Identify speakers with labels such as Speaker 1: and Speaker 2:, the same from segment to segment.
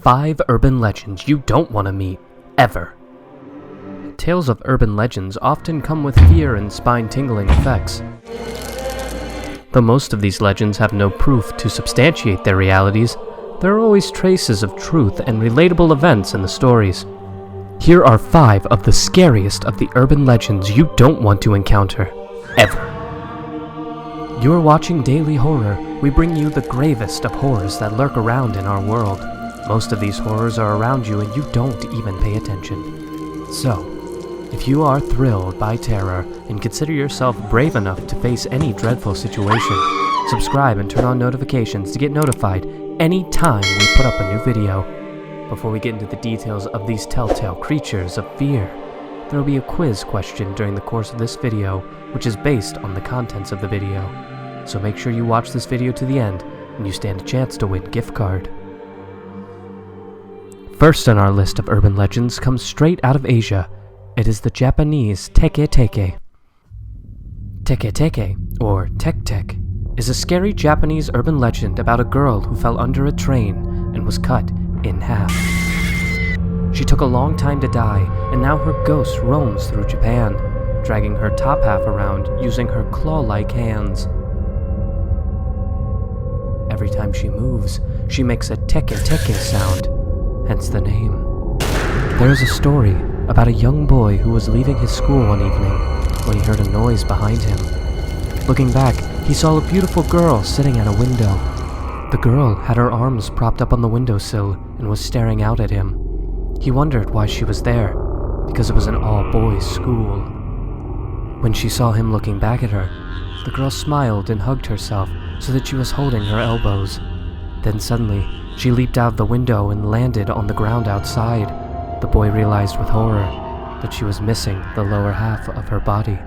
Speaker 1: 5 urban legends you don't want to meet, ever. Tales of urban legends often come with fear and spine-tingling effects. Though most of these legends have no proof to substantiate their realities, there are always traces of truth and relatable events in the stories. Here are 5 of the scariest of the urban legends you don't want to encounter, ever. You're watching Daily Horror. We bring you the gravest of horrors that lurk around in our world. Most of these horrors are around you and you don't even pay attention. So, if you are thrilled by terror and consider yourself brave enough to face any dreadful situation, subscribe and turn on notifications to get notified anytime we put up a new video. Before we get into the details of these telltale creatures of fear, there will be a quiz question during the course of this video, which is based on the contents of the video. So make sure you watch this video to the end, and you stand a chance to win gift card. First on our list of urban legends comes straight out of Asia. It is the Japanese teke-teke. Teke-teke, or tek-tek, is a scary Japanese urban legend about a girl who fell under a train and was cut in half. She took a long time to die, and now her ghost roams through Japan, dragging her top half around using her claw-like hands. Every time she moves, she makes a teke-teke sound, hence the name. There is a story about a young boy who was leaving his school one evening when he heard a noise behind him. Looking back, he saw a beautiful girl sitting at a window. The girl had her arms propped up on the windowsill and was staring out at him. He wondered why she was there, because it was an all-boys school. When she saw him looking back at her, the girl smiled and hugged herself so that she was holding her elbows. Then suddenly, she leaped out of the window and landed on the ground outside. The boy realized with horror that she was missing the lower half of her body.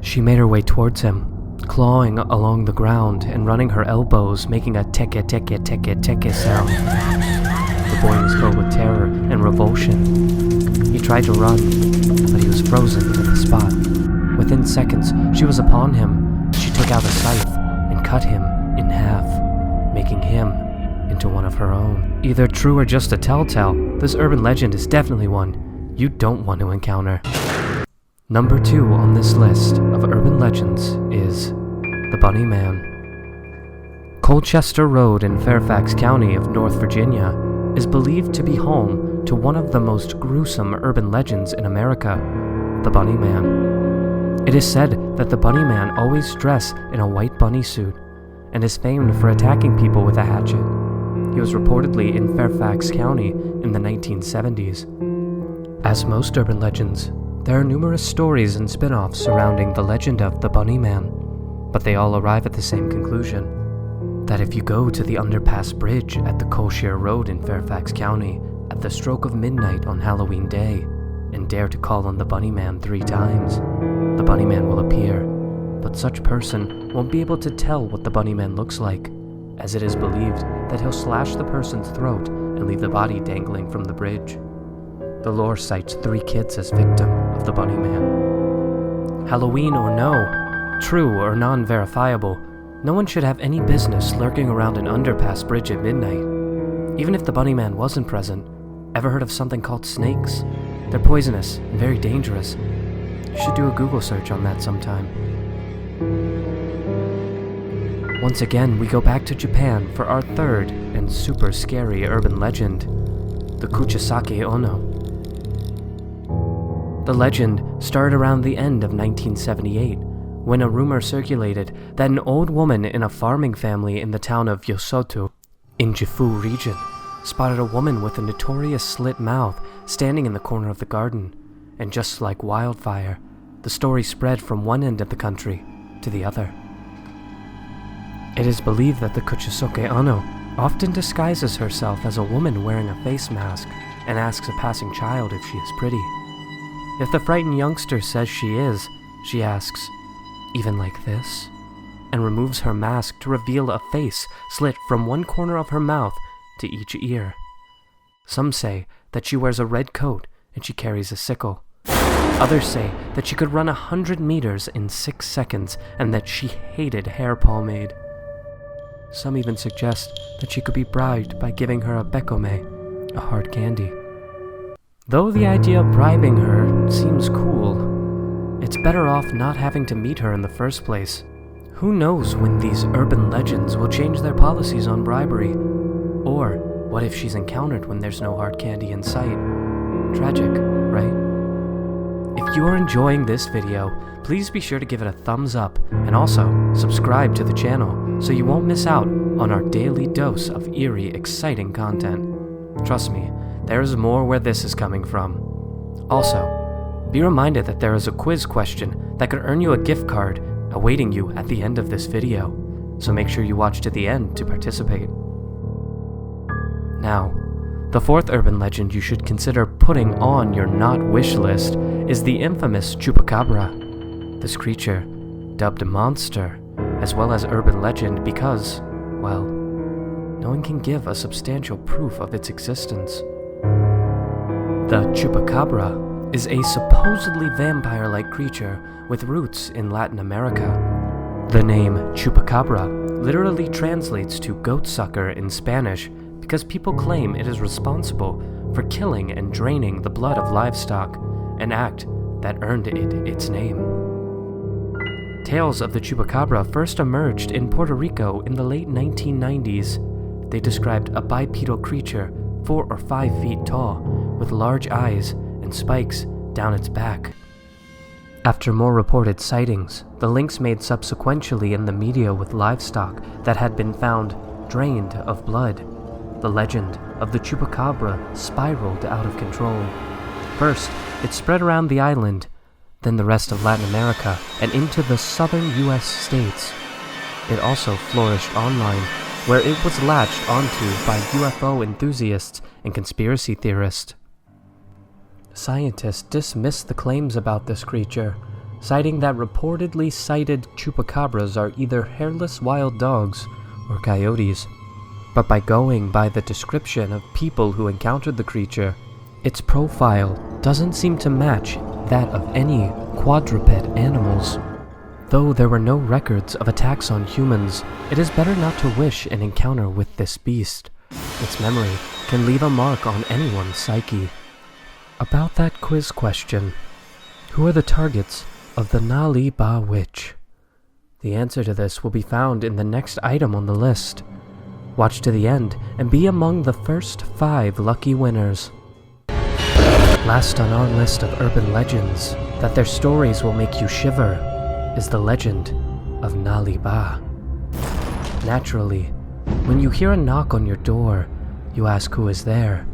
Speaker 1: She made her way towards him, clawing along the ground and running her elbows, making a teke-teke-teke-teke sound. The boy was filled with terror and revulsion. He tried to run, but he was frozen at the spot. Within seconds, she was upon him. She took out a scythe and cut him in half, making him into one of her own. Either true or just a telltale, this urban legend is definitely one you don't want to encounter. Number 2 on this list of urban legends is the Bunny Man. Colchester Road in Fairfax County of North Virginia is believed to be home to one of the most gruesome urban legends in America, the Bunny Man. It is said that the Bunny Man always dressed in a white bunny suit and is famed for attacking people with a hatchet. He was reportedly in Fairfax County in the 1970s. As most urban legends, there are numerous stories and spin-offs surrounding the legend of the Bunny Man, but they all arrive at the same conclusion, that if you go to the underpass bridge at the Colchester Road in Fairfax County at the stroke of midnight on Halloween Day and dare to call on the Bunny Man 3 times, the Bunny Man will appear, but such person won't be able to tell what the Bunny Man looks like, as it is believed that he'll slash the person's throat and leave the body dangling from the bridge. The lore cites 3 kids as victim of the Bunny Man. Halloween or no, true or non-verifiable, no one should have any business lurking around an underpass bridge at midnight. Even if the Bunny Man wasn't present, ever heard of something called snakes? They're poisonous and very dangerous. You should do a Google search on that sometime. Once again, we go back to Japan for our 3rd and super scary urban legend, the Kuchisake Ono. The legend started around the end of 1978, when a rumor circulated that an old woman in a farming family in the town of Yosoto, in Gifu region, spotted a woman with a notorious slit mouth standing in the corner of the garden, and just like wildfire, the story spread from one end of the country to the other. It is believed that the Kuchisake Ono often disguises herself as a woman wearing a face mask and asks a passing child if she is pretty. If the frightened youngster says she is, she asks, "Even like this?" and removes her mask to reveal a face slit from one corner of her mouth to each ear. Some say that she wears a red coat and she carries a sickle. Others say that she could run 100 meters in 6 seconds and that she hated hair pomade. Some even suggest that she could be bribed by giving her a bekome, a hard candy. Though the idea of bribing her seems cool, it's better off not having to meet her in the first place. Who knows when these urban legends will change their policies on bribery? Or what if she's encountered when there's no hard candy in sight? Tragic, right? If you are enjoying this video, please be sure to give it a thumbs up and also subscribe to the channel so you won't miss out on our daily dose of eerie, exciting content. Trust me, there is more where this is coming from. Also, be reminded that there is a quiz question that could earn you a gift card awaiting you at the end of this video, so make sure you watch to the end to participate. Now, the fourth urban legend you should consider putting on your not wish list is the infamous Chupacabra. This creature, dubbed a monster, as well as urban legend because, well, no one can give a substantial proof of its existence. The Chupacabra is a supposedly vampire-like creature with roots in Latin America. The name Chupacabra literally translates to goat-sucker in Spanish because people claim it is responsible for killing and draining the blood of livestock, an act that earned it its name. Tales of the Chupacabra first emerged in Puerto Rico in the late 1990s. They described a bipedal creature 4 or 5 feet tall, with large eyes and spikes down its back. After more reported sightings, the links made subsequently in the media with livestock that had been found drained of blood. The legend of the Chupacabra spiraled out of control. First, it spread around the island, then the rest of Latin America, and into the southern US states. It also flourished online, where it was latched onto by UFO enthusiasts and conspiracy theorists. Scientists dismissed the claims about this creature, citing that reportedly sighted chupacabras are either hairless wild dogs or coyotes. But by going by the description of people who encountered the creature, its profile doesn't seem to match that of any quadruped animals. Though there were no records of attacks on humans, it is better not to wish an encounter with this beast. Its memory can leave a mark on anyone's psyche. About that quiz question, who are the targets of the Nali Ba Witch? The answer to this will be found in the next item on the list. Watch to the end and be among the first 5 lucky winners. Last on our list of urban legends that their stories will make you shiver is the legend of Nali Ba. Naturally, when you hear a knock on your door, you ask who is there.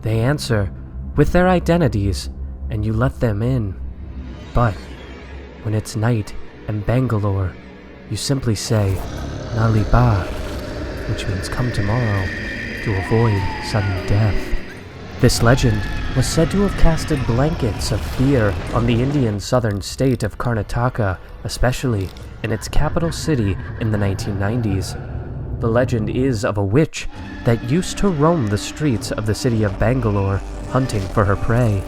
Speaker 1: They answer with their identities and you let them in. But when it's night in Bangalore, you simply say Nali Ba, which means come tomorrow, to avoid sudden death. This legend was said to have casted blankets of fear on the Indian southern state of Karnataka, especially in its capital city in the 1990s. The legend is of a witch that used to roam the streets of the city of Bangalore, hunting for her prey.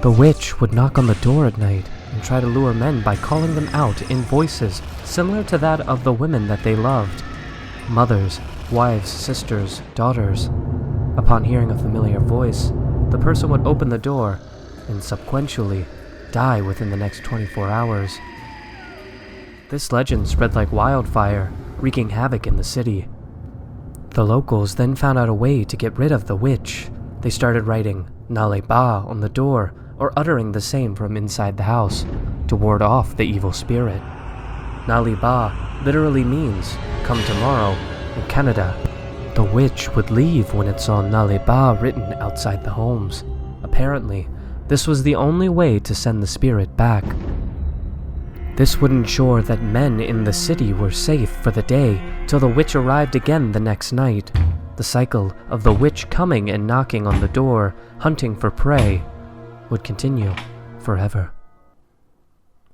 Speaker 1: The witch would knock on the door at night and try to lure men by calling them out in voices similar to that of the women that they loved. Mothers, wives, sisters, daughters. Upon hearing a familiar voice, the person would open the door and subsequently die within the next 24 hours. This legend spread like wildfire, wreaking havoc in the city. The locals then found out a way to get rid of the witch. They started writing Nali Ba on the door or uttering the same from inside the house to ward off the evil spirit. Nali Ba literally means come tomorrow in Canada. The witch would leave when it saw Nali Ba written outside the homes. Apparently, this was the only way to send the spirit back. This would ensure that men in the city were safe for the day till the witch arrived again the next night. The cycle of the witch coming and knocking on the door, hunting for prey, would continue forever.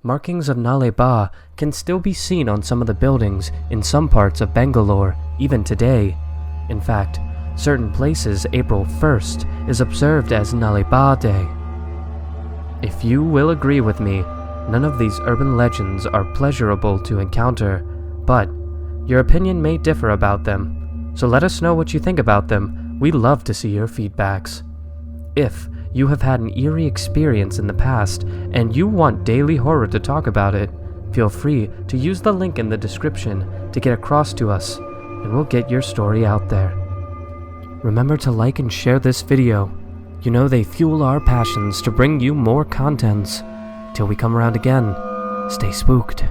Speaker 1: Markings of Nali Ba can still be seen on some of the buildings in some parts of Bangalore, even today. In fact, certain places April 1st is observed as Nali Ba Day. If you will agree with me, none of these urban legends are pleasurable to encounter, but Your opinion may differ about them, so let us know what you think about them. We love to see your feedbacks. If you have had an eerie experience in the past and you want Daily Horror to talk about it, feel free to use the link in the description to get across to us, and we'll get your story out there. Remember to like and share this video. You know they fuel our passions to bring you more contents. Till we come around again, stay spooked.